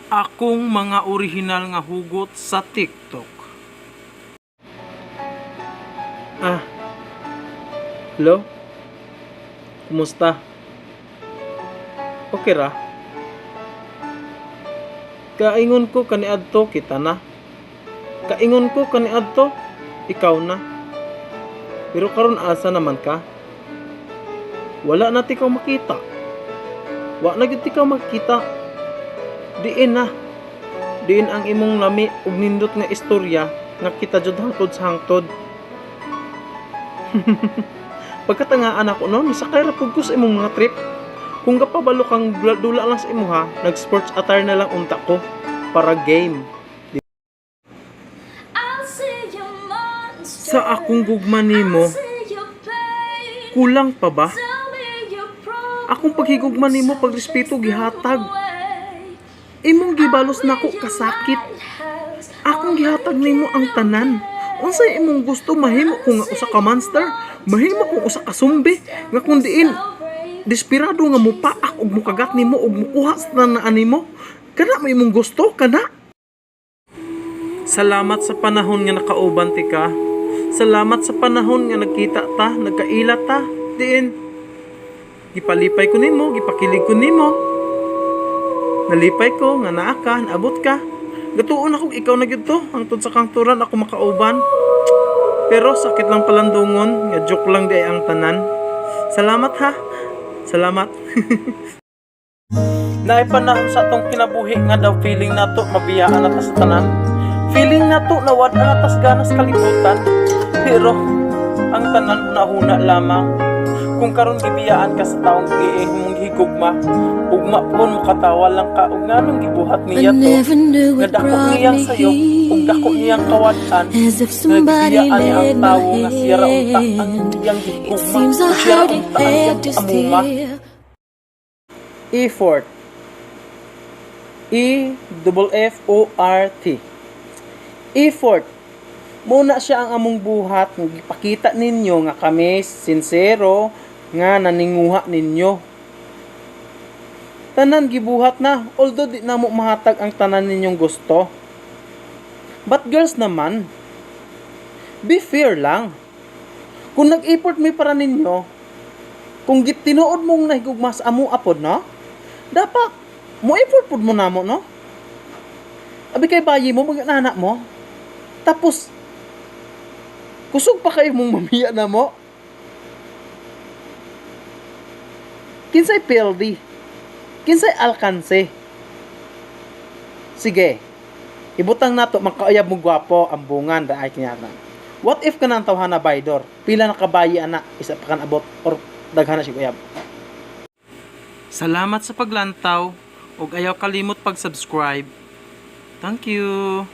Akong mga orihinal nga hugot sa TikTok. Hello? Kumusta? Okay ra? Kaingon ko kaniadto kita na. Kaingon ko kaniadto ikaw na. Pero karon asa naman ka? Wala na tikaw makita. Wa na gyud tikaw makita. Diin na. Diin ang imong lami ug nindot nga istorya nga kita jud hangtod sa hangtod. Pagkatangaan ako no, nisakay ra pud ko sa imong mga trip. Kung kapabalo kang dula lang sa imuha, nag-sports attire na lang unta ko para game. Sa akong gugma nimo, kulang pa ba? Akong paghigugma nimo pagrespeto gihatag. Imong gibalos nako kasakit. Akong gihatag nimo ang tanan. Unsay imong gusto mahimo ko nga usa ka monster, mahimo ko usa ka zombie, nga kun diin desperado nga mupaak ug mukagat nimo ug mukuha sa tanaan nimo. Kana mo imong gusto kana? Salamat sa panahon nga nakauban ti ka. Salamat sa panahon nga nagkita ta, nagkaila ta. Diin gipalipay ko nimo, gipakilig ko nimo. Nalipay ko nga naa ka, naabot ka. Gatuon ako ikaw na gyud to, hangtod sa kangturan ako makauban. Pero sakit lang palandungon, nga joke lang di ay ang tanan. Salamat ha. Salamat. Naipanahon sa atong kinabuhi nga daw feeling nato mabiyaan na ta sa tanan. Feeling nato nawad na tas ganas kalibutan. Pero ang tanan una-una lamang. Kung karon gibiyaan ka sa taong mong higugma, ugma pon makatawa lang ka ug nganong gibuhat niya to. Nga dako niyang sayop ug dako niyang kawatan. Nagbiyaan niya ang tawo nga siya ra unta ang iyang higugma. Siya ra unta ang iyang amuma. Effort. E-F-F-O-R-T. Effort. Muna siya ang among buhat. Ipakita ninyo nga kami sincero nga naninguha ninyo. Tanan gibuhat na. Although di na mo mahatag ang tanan ninyong gusto. But girls naman, be fair lang. Kung nag-effort may para ninyo, kung tinuod mong nahigugma sa amo apod, no? Dapat, mo effort pod mo na mo, no? Abi kay bayi mo, mag-anak mo. Tapos, kusog pa kayo mong mamiya na mo. Kinsay PLD? Kinsay alkanse? Sige, ibutang nato, makaayab mo gwapo ang bungan da ay kinyata. What if ka nang tawhana baydor? Pila na kabayi anak, isa pa kan abot, or daghana si uyab. Salamat sa paglantaw, ug ayaw kalimot pag-subscribe. Thank you.